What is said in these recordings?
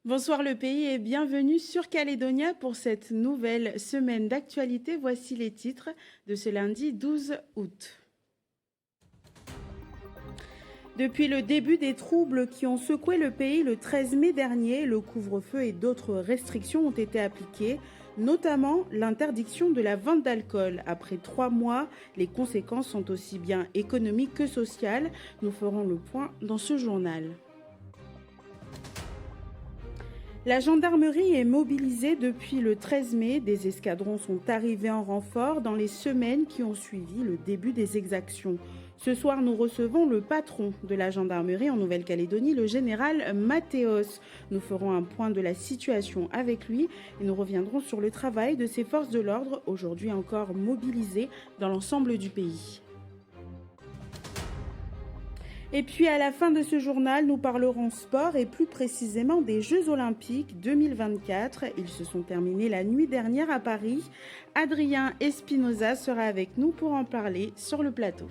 Bonsoir le pays et bienvenue sur Calédonia pour cette nouvelle semaine d'actualité. Voici les titres de ce lundi 12 août. Depuis le début des troubles qui ont secoué le pays le 13 mai dernier, le couvre-feu et d'autres restrictions ont été appliquées, notamment l'interdiction de la vente d'alcool. Après 3 mois, les conséquences sont aussi bien économiques que sociales. Nous ferons le point dans ce journal. La gendarmerie est mobilisée depuis le 13 mai. Des escadrons sont arrivés en renfort dans les semaines qui ont suivi le début des exactions. Ce soir, nous recevons le patron de la gendarmerie en Nouvelle-Calédonie, le général Mathéos. Nous ferons un point de la situation avec lui et nous reviendrons sur le travail de ces forces de l'ordre, aujourd'hui encore mobilisées dans l'ensemble du pays. Et puis à la fin de ce journal, nous parlerons sport et plus précisément des Jeux Olympiques 2024. Ils se sont terminés la nuit dernière à Paris. Adrien Espinoza sera avec nous pour en parler sur le plateau.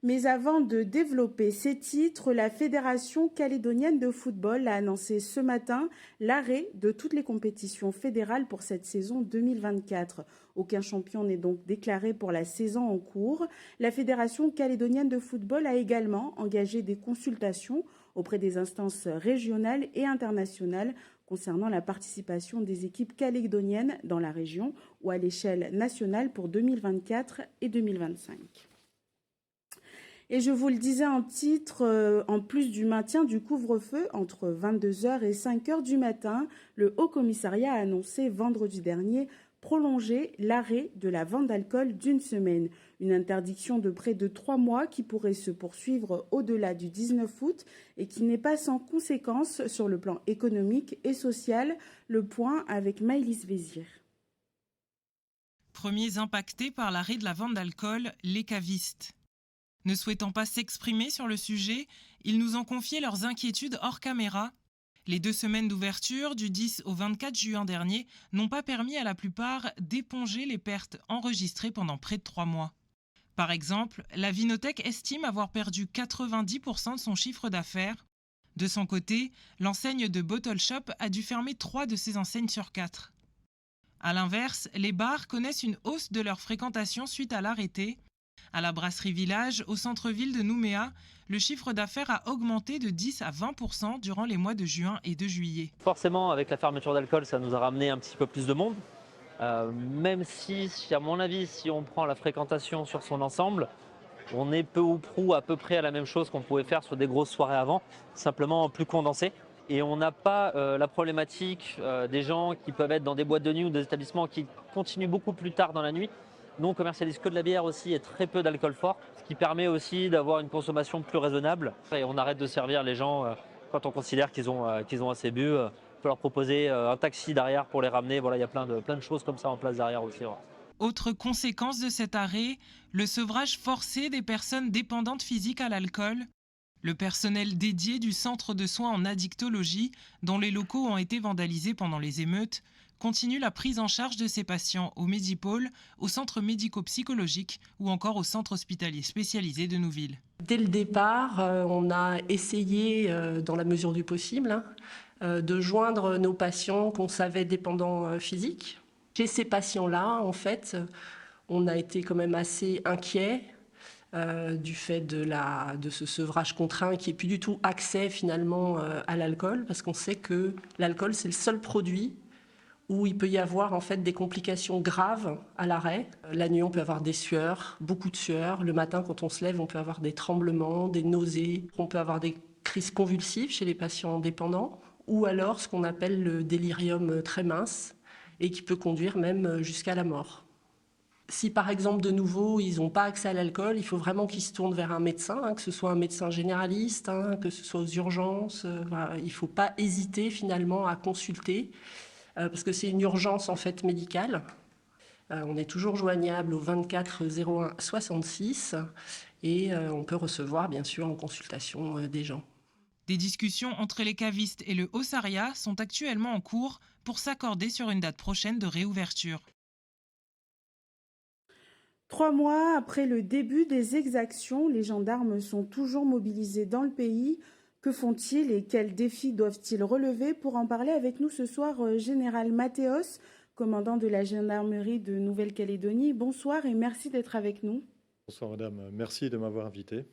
Mais avant de développer ces titres, la Fédération calédonienne de football a annoncé ce matin l'arrêt de toutes les compétitions fédérales pour cette saison 2024. Aucun champion n'est donc déclaré pour la saison en cours. La Fédération calédonienne de football a également engagé des consultations auprès des instances régionales et internationales concernant la participation des équipes calédoniennes dans la région ou à l'échelle nationale pour 2024 et 2025. Et je vous le disais en titre, en plus du maintien du couvre-feu entre 22h et 5h du matin, le Haut-Commissariat a annoncé vendredi dernier prolonger l'arrêt de la vente d'alcool d'une semaine. Une interdiction de près de 3 mois qui pourrait se poursuivre au-delà du 19 août et qui n'est pas sans conséquences sur le plan économique et social. Le point avec Maëlys Vézir. Premiers impactés par l'arrêt de la vente d'alcool, les cavistes. Ne souhaitant pas s'exprimer sur le sujet, ils nous ont confié leurs inquiétudes hors caméra. Les 2 semaines d'ouverture, du 10 au 24 juin dernier, n'ont pas permis à la plupart d'éponger les pertes enregistrées pendant près de 3 mois. Par exemple, la Vinothèque estime avoir perdu 90% de son chiffre d'affaires. De son côté, l'enseigne de Bottle Shop a dû fermer 3 de ses enseignes sur 4. A l'inverse, les bars connaissent une hausse de leur fréquentation suite à l'arrêté. À la Brasserie Village, au centre-ville de Nouméa, le chiffre d'affaires a augmenté de 10 à 20% durant les mois de juin et de juillet. Forcément, avec la fermeture d'alcool, ça nous a ramené un petit peu plus de monde. Même si, à mon avis, si on prend la fréquentation sur son ensemble, on est peu ou prou à peu près à la même chose qu'on pouvait faire sur des grosses soirées avant, simplement plus condensé. Et on n'a pas la problématique des gens qui peuvent être dans des boîtes de nuit ou des établissements qui continuent beaucoup plus tard dans la nuit. Nous, on commercialise que de la bière aussi et très peu d'alcool fort, ce qui permet aussi d'avoir une consommation plus raisonnable. Et on arrête de servir les gens quand on considère qu'ils ont assez bu. On peut leur proposer un taxi derrière pour les ramener. Voilà, il y a plein de choses comme ça en place derrière aussi. Voilà. Autre conséquence de cet arrêt, le sevrage forcé des personnes dépendantes physiques à l'alcool. Le personnel dédié du centre de soins en addictologie, dont les locaux ont été vandalisés pendant les émeutes, continue la prise en charge de ces patients au Médipôle, au centre médico-psychologique ou encore au centre hospitalier spécialisé de Nouville. Dès le départ, on a essayé, dans la mesure du possible, de joindre nos patients qu'on savait dépendants physiques. Chez ces patients-là, en fait, on a été quand même assez inquiets du fait de ce sevrage contraint qui n'est plus du tout accès finalement à l'alcool, parce qu'on sait que l'alcool, c'est le seul produit où il peut y avoir en fait des complications graves à l'arrêt. La nuit, on peut avoir des sueurs, beaucoup de sueurs. Le matin, quand on se lève, on peut avoir des tremblements, des nausées. On peut avoir des crises convulsives chez les patients dépendants, ou alors ce qu'on appelle le délirium très mince, et qui peut conduire même jusqu'à la mort. Si par exemple de nouveau ils n'ont pas accès à l'alcool, il faut vraiment qu'ils se tournent vers un médecin, que ce soit un médecin généraliste, que ce soit aux urgences. Voilà. Il ne faut pas hésiter finalement à consulter. Parce que c'est une urgence en fait médicale. On est toujours joignable au 24 01 66 et on peut recevoir bien sûr en consultation des gens. Des discussions entre les cavistes et le Haut-Saria sont actuellement en cours pour s'accorder sur une date prochaine de réouverture. 3 mois après le début des exactions, les gendarmes sont toujours mobilisés dans le pays. Que font-ils et quels défis doivent-ils relever? Pour en parler avec nous ce soir, Général Mathéos, commandant de la gendarmerie de Nouvelle-Calédonie. Bonsoir et merci d'être avec nous. Bonsoir madame, merci de m'avoir invité.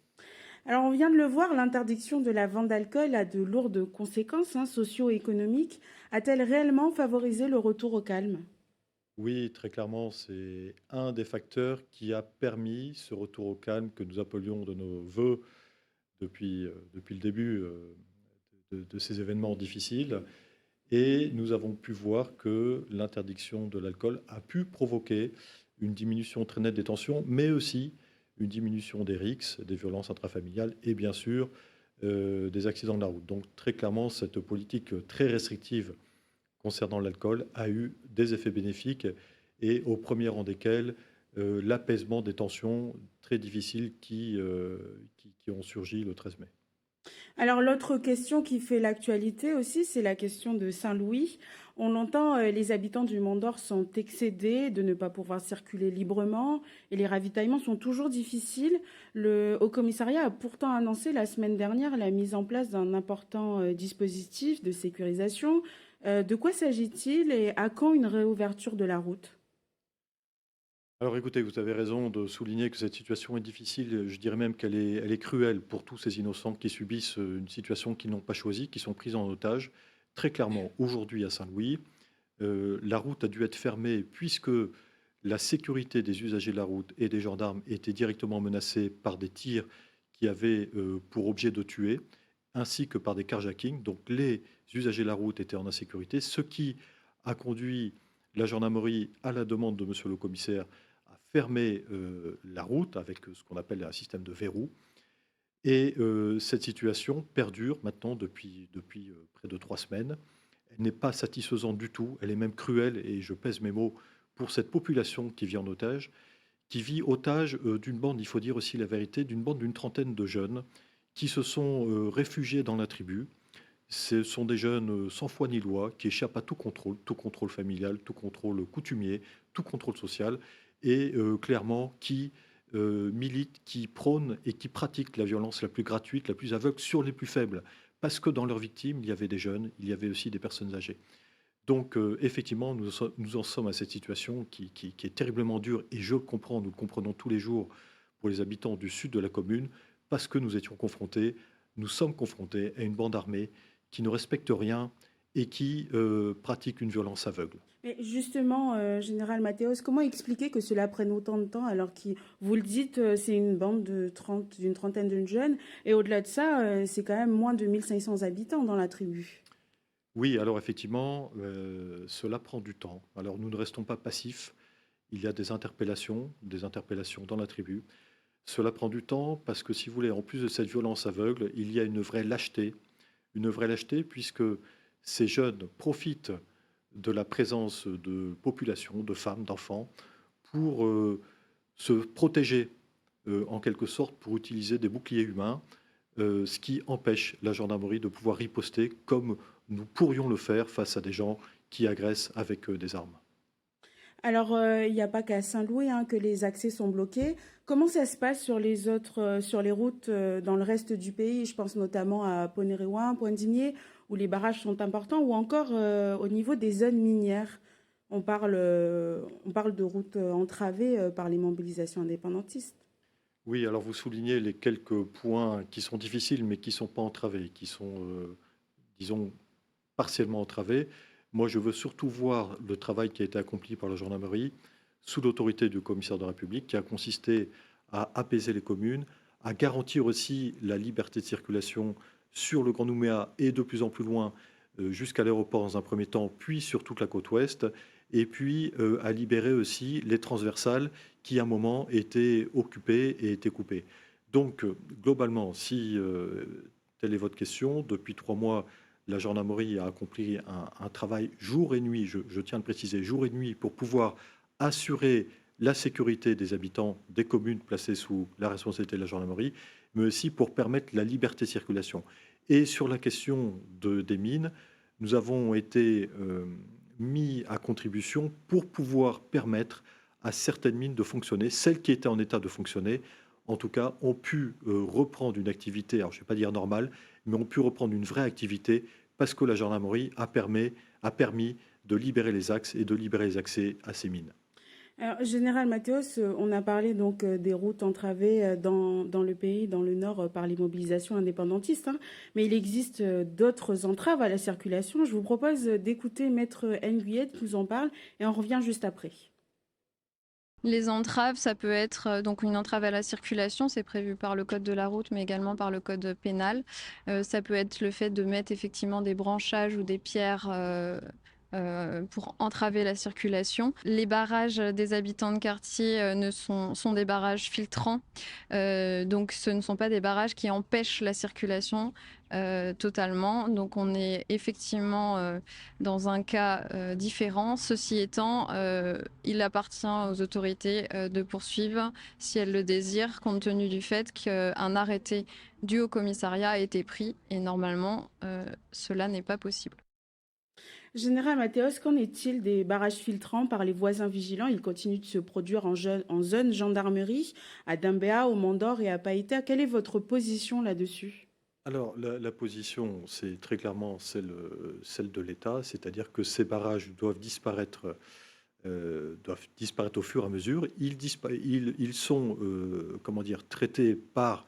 Alors on vient de le voir, l'interdiction de la vente d'alcool a de lourdes conséquences socio-économiques. A-t-elle réellement favorisé le retour au calme? Oui, très clairement, c'est un des facteurs qui a permis ce retour au calme que nous appelions de nos voeux depuis le début de ces événements difficiles. Et nous avons pu voir que l'interdiction de l'alcool a pu provoquer une diminution très nette des tensions, mais aussi une diminution des risques, des violences intrafamiliales et bien sûr des accidents de la route. Donc très clairement, cette politique très restrictive concernant l'alcool a eu des effets bénéfiques et au premier rang desquels l'apaisement des tensions très difficiles qui ont surgi le 13 mai. Alors l'autre question qui fait l'actualité aussi, c'est la question de Saint-Louis. On l'entend, les habitants du Mont-d'Or sont excédés de ne pas pouvoir circuler librement et les ravitaillements sont toujours difficiles. Le Haut-Commissariat a pourtant annoncé la semaine dernière la mise en place d'un important dispositif de sécurisation. De quoi s'agit-il et à quand une réouverture de la route? Alors écoutez, vous avez raison de souligner que cette situation est difficile. Je dirais même qu'elle est cruelle pour tous ces innocents qui subissent une situation qu'ils n'ont pas choisie, qui sont pris en otage. Très clairement, aujourd'hui à Saint-Louis, la route a dû être fermée puisque la sécurité des usagers de la route et des gendarmes était directement menacée par des tirs qui avaient pour objet de tuer, ainsi que par des carjackings. Donc les usagers de la route étaient en insécurité, ce qui a conduit la gendarmerie, à la demande de monsieur le commissaire, à fermer la route avec ce qu'on appelle un système de verrou. Et cette situation perdure maintenant depuis près de 3 semaines. Elle n'est pas satisfaisante du tout, elle est même cruelle, et je pèse mes mots, pour cette population qui vit en otage, qui vit otage d'une bande, il faut dire aussi la vérité, d'une bande d'une trentaine de jeunes qui se sont réfugiés dans la tribu. Ce sont des jeunes sans foi ni loi qui échappent à tout contrôle familial, tout contrôle coutumier, tout contrôle social, et clairement qui militent, qui prônent et qui pratiquent la violence la plus gratuite, la plus aveugle sur les plus faibles, parce que dans leurs victimes, il y avait des jeunes, il y avait aussi des personnes âgées. Donc effectivement, nous en sommes à cette situation qui est terriblement dure, et je comprends, nous le comprenons tous les jours pour les habitants du sud de la commune, parce que nous sommes confrontés à une bande armée qui ne respecte rien et qui pratique une violence aveugle. Mais justement, Général Mathéos, comment expliquer que cela prenne autant de temps alors que, vous le dites, c'est une bande d'une trentaine de jeunes et au-delà de ça, c'est quand même moins de 1500 habitants dans la tribu? Oui, alors effectivement, cela prend du temps. Alors nous ne restons pas passifs. Il y a des interpellations dans la tribu. Cela prend du temps parce que, si vous voulez, en plus de cette violence aveugle, il y a une vraie lâcheté puisque ces jeunes profitent de la présence de populations, de femmes, d'enfants, pour se protéger en quelque sorte, pour utiliser des boucliers humains, ce qui empêche la gendarmerie de pouvoir riposter comme nous pourrions le faire face à des gens qui agressent avec des armes. Alors, il n'y a pas qu'à Saint-Louis que les accès sont bloqués. Comment ça se passe sur les routes dans le reste du pays? Je pense notamment à Ponéréouin, Pointe-Dimier, où les barrages sont importants, ou encore au niveau des zones minières. On parle de routes entravées par les mobilisations indépendantistes. Oui, alors vous soulignez les quelques points qui sont difficiles, mais qui ne sont pas entravés, qui sont, disons, partiellement entravés. Moi, je veux surtout voir le travail qui a été accompli par la gendarmerie sous l'autorité du commissaire de la République, qui a consisté à apaiser les communes, à garantir aussi la liberté de circulation sur le Grand Nouméa et de plus en plus loin jusqu'à l'aéroport dans un premier temps, puis sur toute la côte ouest, et puis à libérer aussi les transversales qui à un moment étaient occupées et étaient coupées. Donc globalement, si telle est votre question, depuis 3 mois, la gendarmerie a accompli un travail jour et nuit, je tiens à le préciser, jour et nuit, pour pouvoir assurer la sécurité des habitants des communes placées sous la responsabilité de la gendarmerie, mais aussi pour permettre la liberté de circulation. Et sur la question des mines, nous avons été mis à contribution pour pouvoir permettre à certaines mines de fonctionner. Celles qui étaient en état de fonctionner, en tout cas, ont pu reprendre une activité, alors je ne vais pas dire normale, mais ont pu reprendre une vraie activité parce que la gendarmerie a permis de libérer les axes et de libérer les accès à ces mines. Alors, Général Mathéos, on a parlé donc des routes entravées dans le pays, dans le nord, par les mobilisations indépendantistes, hein, mais il existe d'autres entraves à la circulation. Je vous propose d'écouter Maître Nguyen qui nous en parle et on revient juste après. Les entraves, ça peut être donc une entrave à la circulation, c'est prévu par le code de la route, mais également par le code pénal. Ça peut être le fait de mettre effectivement des branchages ou des pierres pour entraver la circulation. Les barrages des habitants de quartier sont des barrages filtrants, donc ce ne sont pas des barrages qui empêchent la circulation totalement. Donc on est effectivement dans un cas différent. Ceci étant, il appartient aux autorités de poursuivre si elles le désirent, compte tenu du fait qu'un arrêté du Haut-Commissariat a été pris et normalement cela n'est pas possible. Général Mathéos, qu'en est-il des barrages filtrants par les voisins vigilants? Ils continuent de se produire en zone gendarmerie, à Dambéa, au Mandor et à Païta. Quelle est votre position là-dessus? Alors, la position, c'est très clairement celle de l'État, c'est-à-dire que ces barrages doivent disparaître au fur et à mesure. Ils sont traités par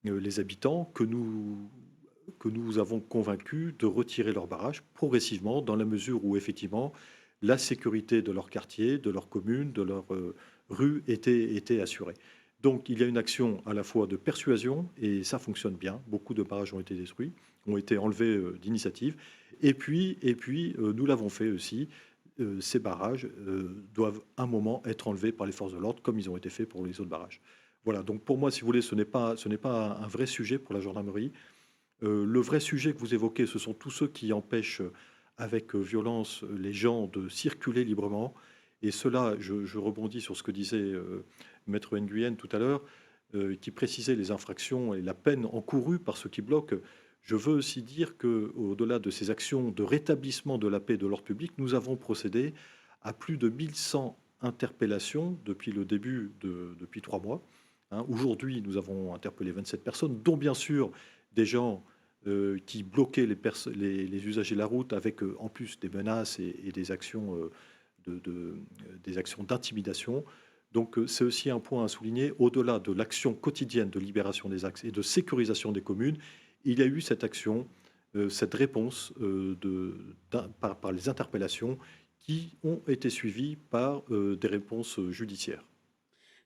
les habitants que nous avons convaincus de retirer leurs barrages progressivement, dans la mesure où effectivement la sécurité de leur quartier, de leur commune, de leur rue était assurée. Donc il y a une action à la fois de persuasion, et ça fonctionne bien. Beaucoup de barrages ont été détruits, ont été enlevés d'initiative. Et puis nous l'avons fait aussi. Ces barrages doivent un moment être enlevés par les forces de l'ordre, comme ils ont été faits pour les autres barrages. Voilà, donc pour moi, si vous voulez, ce n'est pas un vrai sujet pour la gendarmerie. Le vrai sujet que vous évoquez, ce sont tous ceux qui empêchent avec violence les gens de circuler librement. Et cela, je rebondis sur ce que disait Maître Nguyen tout à l'heure, qui précisait les infractions et la peine encourue par ceux qui bloquent. Je veux aussi dire qu'au-delà de ces actions de rétablissement de la paix et de l'ordre public, nous avons procédé à plus de 1100 interpellations depuis le début depuis 3 mois. Hein. Aujourd'hui, nous avons interpellé 27 personnes, dont bien sûr des gens qui bloquaient les usagers de la route avec en plus des menaces et des actions d'intimidation. Donc c'est aussi un point à souligner. Au-delà de l'action quotidienne de libération des axes et de sécurisation des communes, il y a eu cette action, cette réponse par les interpellations qui ont été suivies par des réponses judiciaires.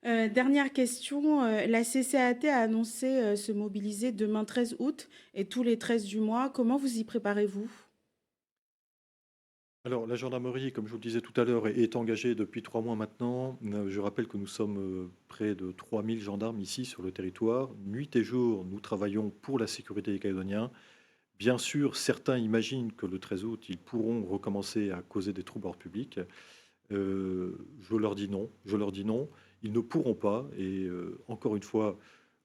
Dernière question, la CCAT a annoncé se mobiliser demain 13 août et tous les 13 du mois. Comment vous y préparez-vous? Alors, la gendarmerie, comme je vous le disais tout à l'heure, est engagée depuis 3 mois maintenant. Je rappelle que nous sommes près de 3000 gendarmes ici sur le territoire. Nuit et jour, nous travaillons pour la sécurité des Calédoniens. Bien sûr, certains imaginent que le 13 août, ils pourront recommencer à causer des troubles à l'ordre public. Je leur dis non. Ils ne pourront pas. Et encore une fois,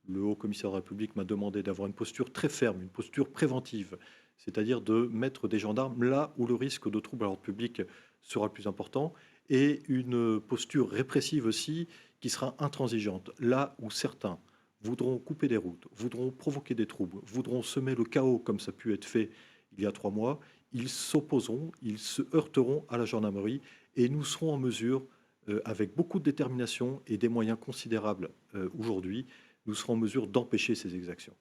le Haut-Commissaire de la République m'a demandé d'avoir une posture très ferme, une posture préventive, c'est-à-dire de mettre des gendarmes là où le risque de trouble à l'ordre public sera le plus important, et une posture répressive aussi qui sera intransigeante. Là où certains voudront couper des routes, voudront provoquer des troubles, voudront semer le chaos comme ça a pu être fait il y a 3 mois, ils s'opposeront, ils se heurteront à la gendarmerie, et nous serons en mesure, avec beaucoup de détermination et des moyens considérables aujourd'hui, nous serons en mesure d'empêcher ces exactions.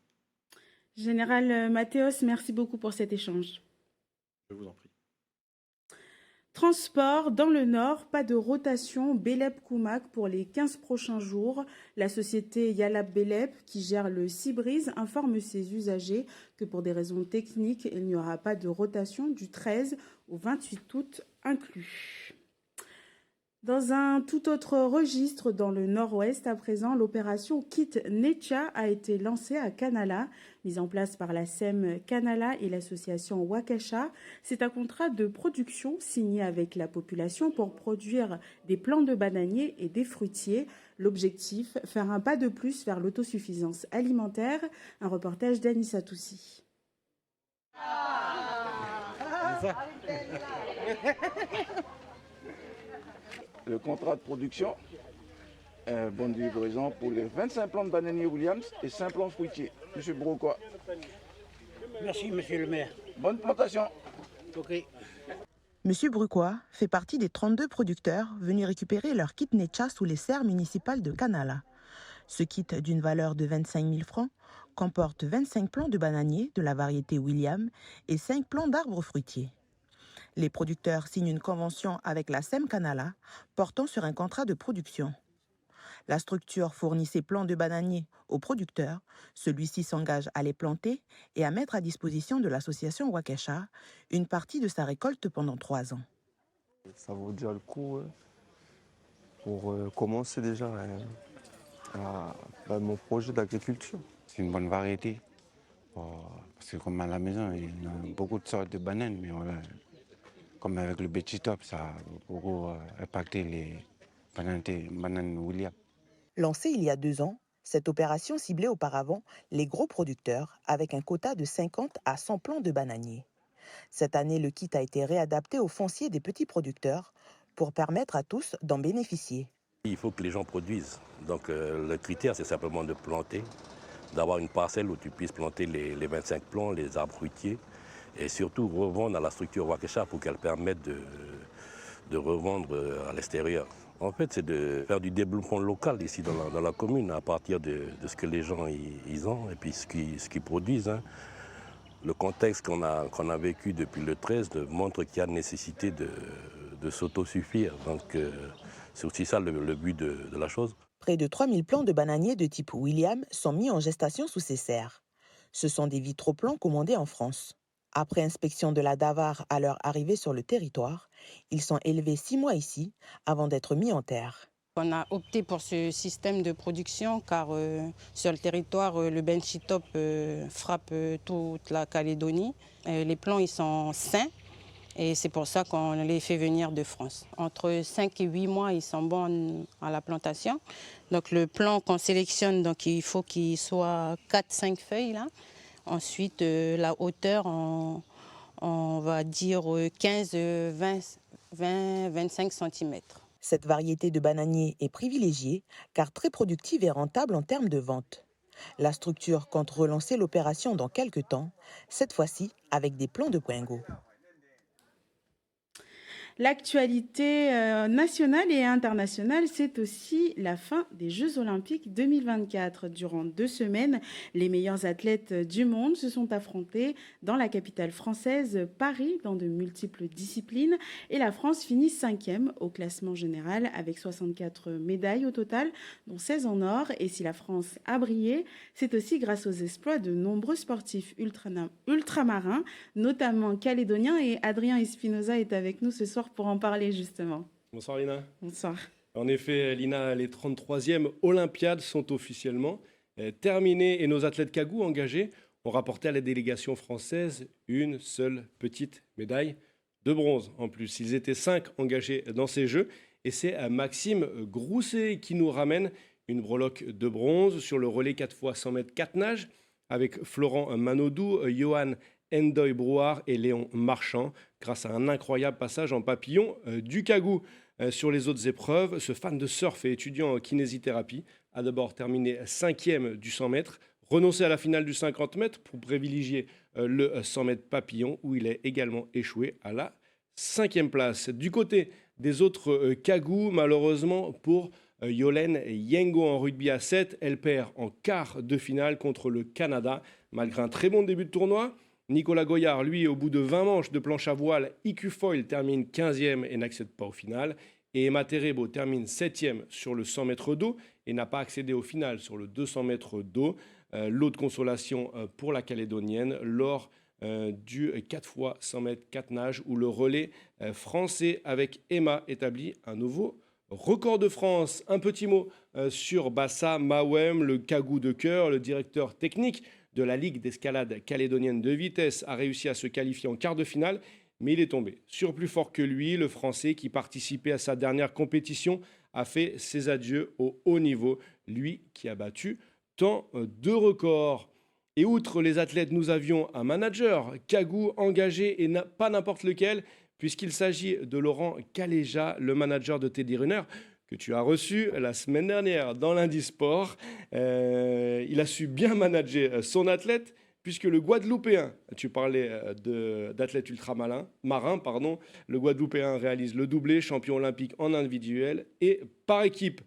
Général Mathéos, merci beaucoup pour cet échange. Je vous en prie. Transport dans le Nord, pas de rotation Belep-Koumak pour les 15 prochains jours. La société Yalab Belep, qui gère le Seabreeze, informe ses usagers que pour des raisons techniques, il n'y aura pas de rotation du 13 au 28 août inclus. Dans un tout autre registre, dans le nord-ouest, à présent, l'opération Kit Necha a été lancée à Kanala, mise en place par la SEM Kanala et l'association Wakasha. C'est un contrat de production signé avec la population pour produire des plants de bananiers et des fruitiers. L'objectif, faire un pas de plus vers l'autosuffisance alimentaire. Un reportage d'Anissa Toussi. Le contrat de production, bonne livraison pour les 25 plants de bananiers Williams et 5 plants fruitiers. Monsieur Broquois. Merci, monsieur le maire. Bonne plantation. Ok. Monsieur Brucois fait partie des 32 producteurs venus récupérer leur kit Necha sous les serres municipales de Canala. Ce kit d'une valeur de 25 000 francs comporte 25 plants de bananiers de la variété William et 5 plants d'arbres fruitiers. Les producteurs signent une convention avec la SEM Canala portant sur un contrat de production. La structure fournit ses plants de bananiers aux producteurs. Celui-ci s'engage à les planter et à mettre à disposition de l'association Waukesha une partie de sa récolte pendant 3 ans. Ça vaut déjà le coup pour commencer déjà mon projet d'agriculture. C'est une bonne variété. Parce que comme à la maison, il y a beaucoup de sortes de bananes, mais voilà, comme avec le Betty Top, ça a beaucoup impacté les bananes William. Lancée il y a 2 ans, cette opération ciblait auparavant les gros producteurs avec un quota de 50 à 100 plants de bananiers. Cette année, le kit a été réadapté au foncier des petits producteurs pour permettre à tous d'en bénéficier. Il faut que les gens produisent. Donc le critère, c'est simplement de planter, d'avoir une parcelle où tu puisses planter les 25 plants, les arbres fruitiers, et surtout revendre à la structure Waukesha pour qu'elle permette de revendre à l'extérieur. En fait, c'est de faire du développement local ici dans la commune à partir de ce que les gens ils ont et puis ce qu'ils produisent. Hein. Le contexte qu'on a vécu depuis le 13 montre qu'il y a nécessité de s'autosuffire. Donc c'est aussi ça le but de la chose. Près de 3000 plants de bananiers de type William sont mis en gestation sous ces serres. Ce sont des vitroplants commandés en France. Après inspection de la DAVAR à leur arrivée sur le territoire, ils sont élevés 6 mois ici avant d'être mis en terre. On a opté pour ce système de production car sur le territoire, le Benchy Top frappe toute la Calédonie. Les plants ils sont sains et c'est pour ça qu'on les fait venir de France. Entre 5 et 8 mois, ils sont bons à la plantation. Donc le plant qu'on sélectionne, donc, il faut qu'il soit 4-5 feuilles. Là. Ensuite, la hauteur, on va dire 15-25 cm. Cette variété de bananier est privilégiée car très productive et rentable en termes de vente. La structure compte relancer l'opération dans quelques temps, cette fois-ci avec des plants de poingo. L'actualité nationale et internationale, c'est aussi la fin des Jeux Olympiques 2024. Durant 2 semaines, les meilleurs athlètes du monde se sont affrontés dans la capitale française, Paris, dans de multiples disciplines. Et la France finit 5e au classement général avec 64 médailles au total, dont 16 en or. Et si la France a brillé, c'est aussi grâce aux exploits de nombreux sportifs ultramarins, notamment calédoniens. Et Adrien Espinosa est avec nous ce soir pour en parler justement. Bonsoir Lina. Bonsoir. En effet Lina, les 33e Olympiades sont officiellement terminées et nos athlètes Kagou engagés ont rapporté à la délégation française une seule petite médaille de bronze. En plus, ils étaient 5 engagés dans ces Jeux et c'est Maxime Grousset qui nous ramène une breloque de bronze sur le relais 4x100 mètres 4 nages avec Florent Manodou, Johan Endoy Brouard et Léon Marchand, grâce à un incroyable passage en papillon du Kagou. Sur les autres épreuves, ce fan de surf et étudiant en kinésithérapie a d'abord terminé 5e du 100 mètres, renoncé à la finale du 50 mètres pour privilégier le 100 mètres papillon, où il est également échoué à la 5e place. Du côté des autres Kagou, malheureusement pour Yolène Yengo en rugby à 7, elle perd en quart de finale contre le Canada, malgré un très bon début de tournoi. Nicolas Goyard, lui, au bout de 20 manches de planche à voile, IQ Foil termine 15e et n'accède pas au final. Et Emma Terebo termine 7e sur le 100 mètres d'eau et n'a pas accédé au final sur le 200 mètres d'eau. Lot de consolation pour la Calédonienne lors du 4x100 mètres 4 nages où le relais français avec Emma établit un nouveau record de France. Un petit mot sur Bassa Mawem, le Kagou de cœur, le directeur technique de la Ligue d'escalade calédonienne de vitesse, a réussi à se qualifier en quart de finale, mais il est tombé. Sur plus fort que lui, le Français qui participait à sa dernière compétition a fait ses adieux au haut niveau, lui qui a battu tant de records. Et outre les athlètes, nous avions un manager, Kagou, engagé et pas n'importe lequel, puisqu'il s'agit de Laurent Caléja, le manager de Teddy Riner, que tu as reçu la semaine dernière dans l'Indisport. Il a su bien manager son athlète, puisque le Guadeloupéen, tu parlais d'athlète ultramarin, le Guadeloupéen réalise le doublé, champion olympique en individuel et par équipe.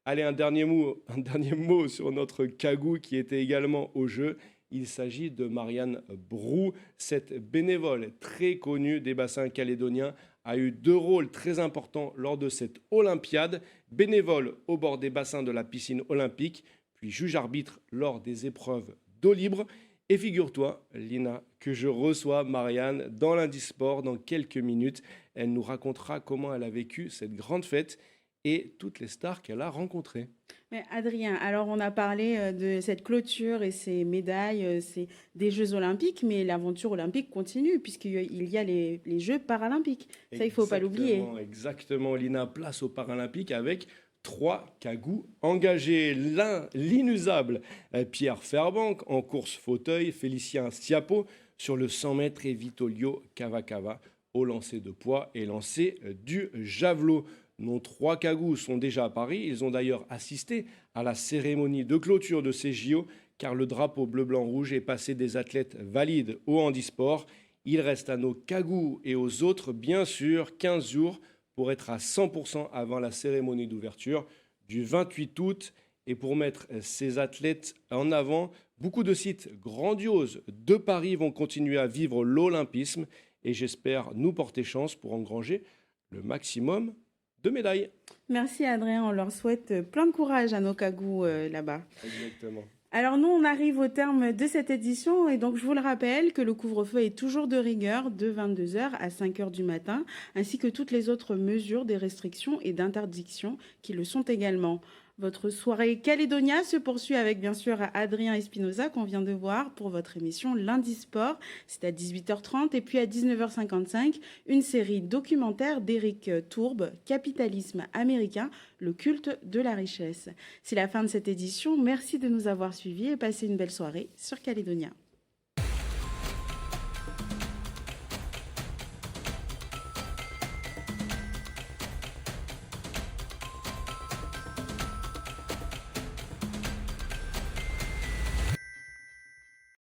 Allez, un dernier mot sur notre Kagou qui était également au jeu. Il s'agit de Marianne Brou, cette bénévole très connue des bassins calédoniens, a eu 2 rôles très importants lors de cette Olympiade. Bénévole au bord des bassins de la piscine olympique, puis juge-arbitre lors des épreuves d'eau libre. Et figure-toi, Lina, que je reçois Marianne dans l'Indisport dans quelques minutes. Elle nous racontera comment elle a vécu cette grande fête et toutes les stars qu'elle a rencontrées. Mais Adrien, alors on a parlé de cette clôture et ces médailles, c'est des Jeux Olympiques, mais l'aventure olympique continue puisqu'il y a les Jeux Paralympiques. Ça, il ne faut pas l'oublier. Exactement, Lina, place aux Paralympiques avec 3 Kagous engagés. L'un, l'inusable Pierre Fairbank en course fauteuil, Félicien Sciapo sur le 100 mètres et Vitolio Cavacava au lancer de poids et lancer du javelot. Nos 3 Kagous sont déjà à Paris. Ils ont d'ailleurs assisté à la cérémonie de clôture de ces JO car le drapeau bleu-blanc-rouge est passé des athlètes valides au handisport. Il reste à nos Kagous et aux autres, bien sûr, 15 jours pour être à 100% avant la cérémonie d'ouverture du 28 août. Et pour mettre ces athlètes en avant, beaucoup de sites grandioses de Paris vont continuer à vivre l'olympisme et j'espère nous porter chance pour engranger le maximum de médailles. Merci Adrien, on leur souhaite plein de courage à nos Kagous là-bas. Exactement. Alors nous, on arrive au terme de cette édition et donc je vous le rappelle que le couvre-feu est toujours de rigueur de 22h à 5h du matin, ainsi que toutes les autres mesures des restrictions et d'interdictions qui le sont également. Votre soirée Calédonia se poursuit avec bien sûr Adrien Espinosa qu'on vient de voir pour votre émission Lundi Sport. C'est à 18h30 et puis à 19h55, une série documentaire d'Éric Tourbe, Capitalisme américain, le culte de la richesse. C'est la fin de cette édition. Merci de nous avoir suivis et passez une belle soirée sur Calédonia.